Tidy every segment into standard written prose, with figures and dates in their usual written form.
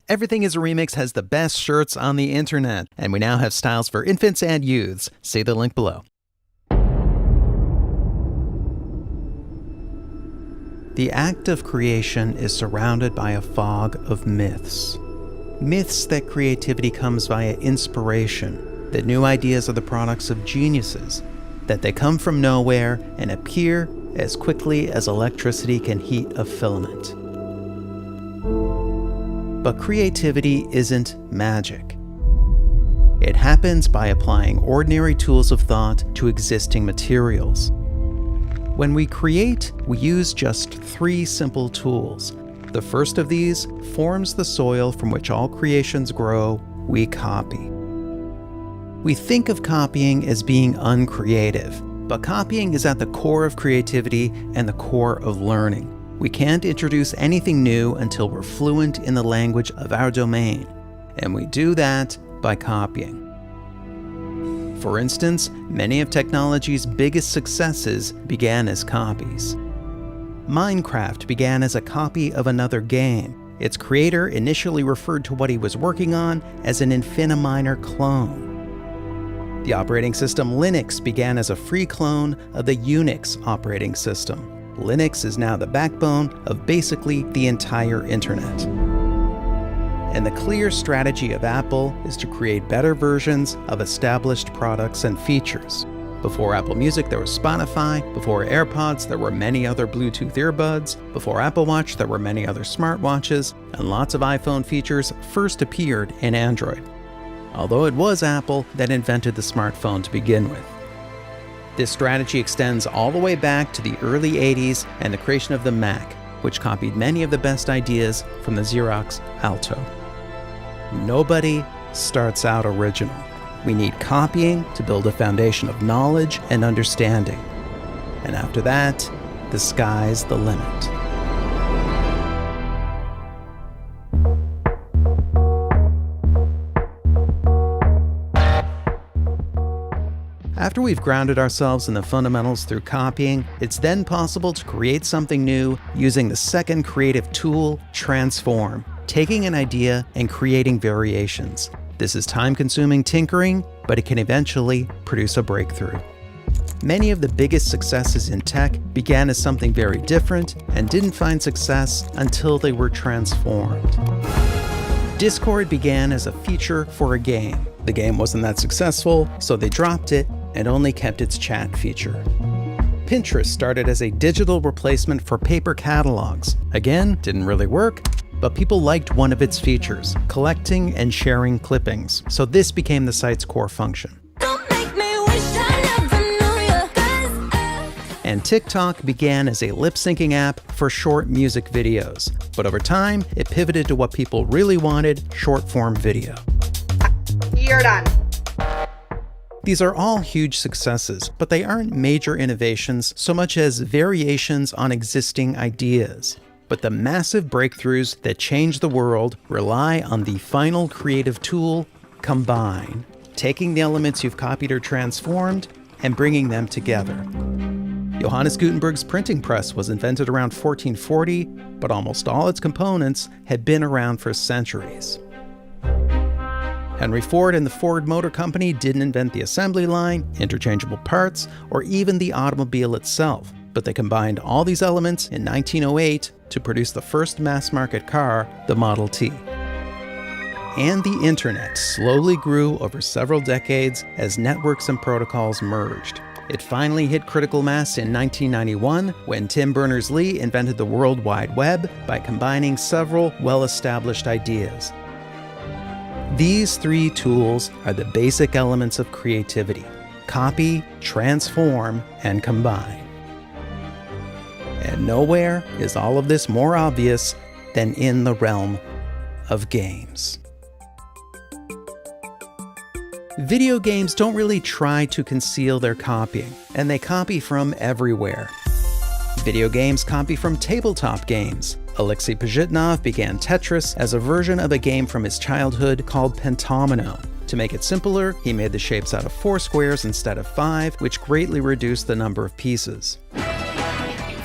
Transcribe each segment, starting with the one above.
Everything is a Remix has the best shirts on the internet, and we now have styles for infants and youths. See the link below. The act of creation is surrounded by a fog of myths. Myths that creativity comes via inspiration, that new ideas are the products of geniuses, that they come from nowhere and appear as quickly as electricity can heat a filament. But creativity isn't magic. It happens by applying ordinary tools of thought to existing materials. When we create, we use just 3 simple tools. The first of these forms the soil from which all creations grow. We copy. We think of copying as being uncreative, but copying is at the core of creativity and the core of learning. We can't introduce anything new until we're fluent in the language of our domain, and we do that by copying. For instance, many of technology's biggest successes began as copies. Minecraft began as a copy of another game. Its creator initially referred to what he was working on as an Infiniminer clone. The operating system Linux began as a free clone of the Unix operating system. Linux is now the backbone of basically the entire internet. And the clear strategy of Apple is to create better versions of established products and features. Before Apple Music, there was Spotify. Before AirPods, there were many other Bluetooth earbuds. Before Apple Watch, there were many other smartwatches, and lots of iPhone features first appeared in Android. Although it was Apple that invented the smartphone to begin with. This strategy extends all the way back to the early 80s and the creation of the Mac, which copied many of the best ideas from the Xerox Alto. Nobody starts out original. We need copying to build a foundation of knowledge and understanding. And after that, the sky's the limit. After we've grounded ourselves in the fundamentals through copying, it's then possible to create something new using the second creative tool, transform, taking an idea and creating variations. This is time-consuming tinkering, but it can eventually produce a breakthrough. Many of the biggest successes in tech began as something very different and didn't find success until they were transformed. Discord began as a feature for a game. The game wasn't that successful, so they dropped it and only kept its chat feature. Pinterest started as a digital replacement for paper catalogs. Again, didn't really work, but people liked one of its features, collecting and sharing clippings, so this became the site's core function. And TikTok began as a lip-syncing app for short music videos, but over time, it pivoted to what people really wanted, short-form video. You're done. These are all huge successes, but they aren't major innovations so much as variations on existing ideas. But the massive breakthroughs that change the world rely on the final creative tool, combine, taking the elements you've copied or transformed and bringing them together. Johannes Gutenberg's printing press was invented around 1440, but almost all its components had been around for centuries. Henry Ford and the Ford Motor Company didn't invent the assembly line, interchangeable parts, or even the automobile itself, but they combined all these elements in 1908 to produce the first mass-market car, the Model T. And the internet slowly grew over several decades as networks and protocols merged. It finally hit critical mass in 1991 when Tim Berners-Lee invented the World Wide Web by combining several well-established ideas. These 3 tools are the basic elements of creativity: copy, transform, and combine. And nowhere is all of this more obvious than in the realm of games. Video games don't really try to conceal their copying, and they copy from everywhere. Video games copy from tabletop games. Alexei Pajitnov began Tetris as a version of a game from his childhood called Pentomino. To make it simpler, he made the shapes out of 4 squares instead of 5, which greatly reduced the number of pieces.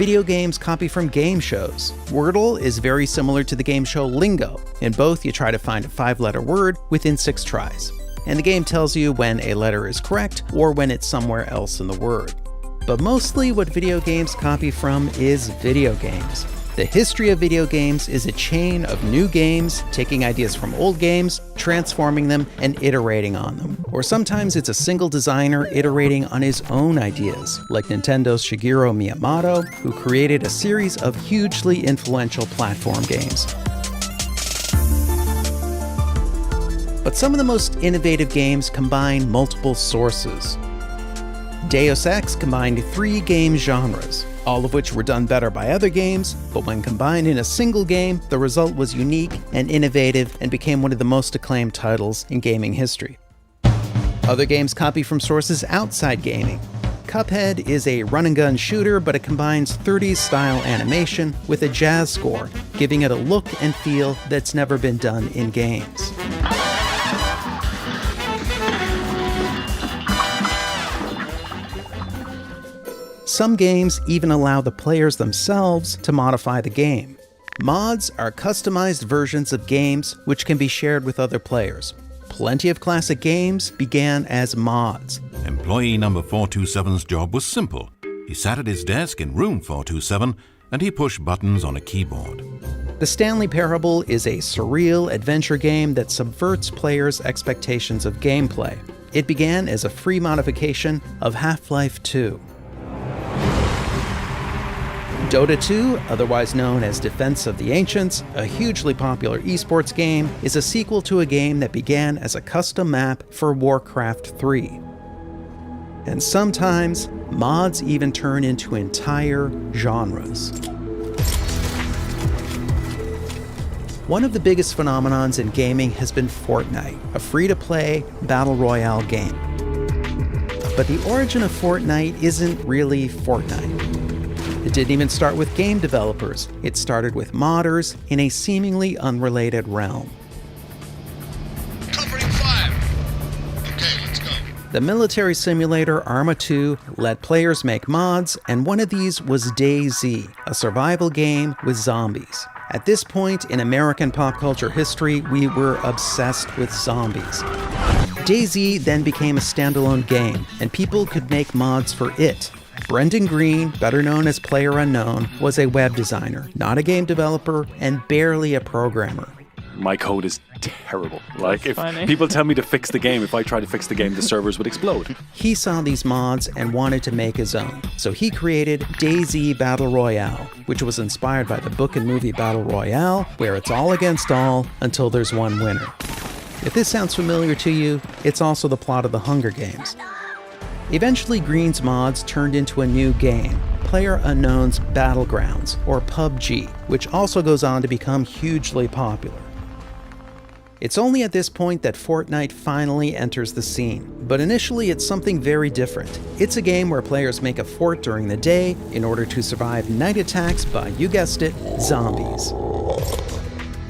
Video games copy from game shows. Wordle is very similar to the game show Lingo. In both, you try to find a 5-letter word within 6 tries. And the game tells you when a letter is correct or when it's somewhere else in the word. But mostly what video games copy from is video games. The history of video games is a chain of new games, taking ideas from old games, transforming them, and iterating on them. Or sometimes it's a single designer iterating on his own ideas, like Nintendo's Shigeru Miyamoto, who created a series of hugely influential platform games. But some of the most innovative games combine multiple sources. Deus Ex combined 3 game genres, all of which were done better by other games, but when combined in a single game, the result was unique and innovative and became one of the most acclaimed titles in gaming history. Other games copy from sources outside gaming. Cuphead is a run-and-gun shooter, but it combines 30s-style animation with a jazz score, giving it a look and feel that's never been done in games. Some games even allow the players themselves to modify the game. Mods are customized versions of games which can be shared with other players. Plenty of classic games began as mods. Employee number 427's job was simple. He sat at his desk in room 427 and he pushed buttons on a keyboard. The Stanley Parable is a surreal adventure game that subverts players' expectations of gameplay. It began as a free modification of Half-Life 2. Dota 2, otherwise known as Defense of the Ancients, a hugely popular esports game, is a sequel to a game that began as a custom map for Warcraft 3. And sometimes, mods even turn into entire genres. One of the biggest phenomenons in gaming has been Fortnite, a free-to-play battle royale game. But the origin of Fortnite isn't really Fortnite. It didn't even start with game developers. It started with modders in a seemingly unrelated realm. Comforting fire. Okay, let's go. The military simulator Arma 2 let players make mods, and one of these was DayZ, a survival game with zombies. At this point in American pop culture history, we were obsessed with zombies. DayZ then became a standalone game, and people could make mods for it. Brendan Green, better known as PlayerUnknown, was a web designer, not a game developer, and barely a programmer. My code is terrible. Like, if people tell me to fix the game, if I try to fix the game, the servers would explode. He saw these mods and wanted to make his own, so he created DayZ Battle Royale, which was inspired by the book and movie Battle Royale, where it's all against all until there's one winner. If this sounds familiar to you, it's also the plot of the Hunger Games. Eventually, Green's mods turned into a new game, PlayerUnknown's Battlegrounds, or PUBG, which also goes on to become hugely popular. It's only at this point that Fortnite finally enters the scene, but initially it's something very different. It's a game where players make a fort during the day in order to survive night attacks by, you guessed it, zombies.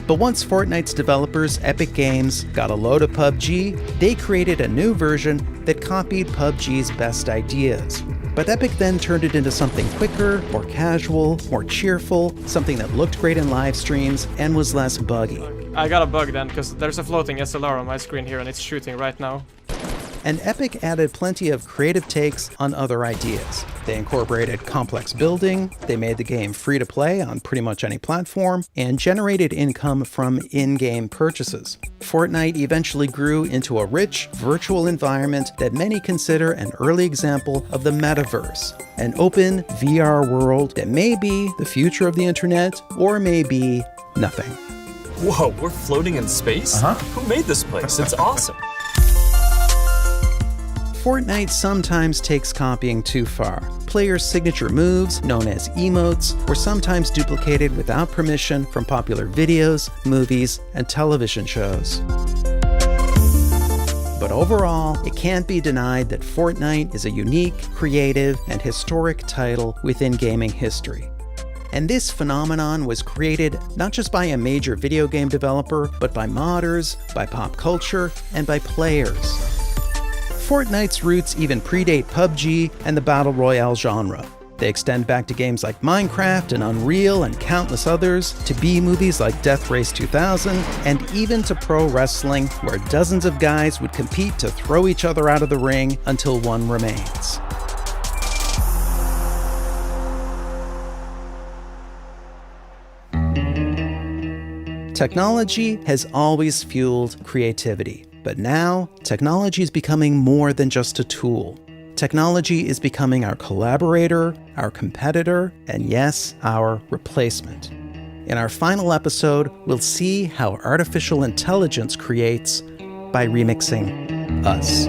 But once Fortnite's developers, Epic Games, got a load of PUBG, they created a new version that copied PUBG's best ideas. But Epic then turned it into something quicker, more casual, more cheerful, something that looked great in live streams and was less buggy. I got a bug then, because there's a floating SLR on my screen here and it's shooting right now. And Epic added plenty of creative takes on other ideas. They incorporated complex building, they made the game free to play on pretty much any platform, and generated income from in-game purchases. Fortnite eventually grew into a rich, virtual environment that many consider an early example of the metaverse, an open VR world that may be the future of the internet, or may be nothing. Whoa, we're floating in space? Who made this place? It's awesome. Fortnite sometimes takes copying too far. Players' signature moves, known as emotes, were sometimes duplicated without permission from popular videos, movies, and television shows. But overall, it can't be denied that Fortnite is a unique, creative, and historic title within gaming history. And this phenomenon was created not just by a major video game developer, but by modders, by pop culture, and by players. Fortnite's roots even predate PUBG and the Battle Royale genre. They extend back to games like Minecraft and Unreal and countless others, to B-movies like Death Race 2000, and even to pro wrestling, where dozens of guys would compete to throw each other out of the ring until one remains. Technology has always fueled creativity, but now technology is becoming more than just a tool. Technology is becoming our collaborator, our competitor, and yes, our replacement. In our final episode, we'll see how artificial intelligence creates by remixing us.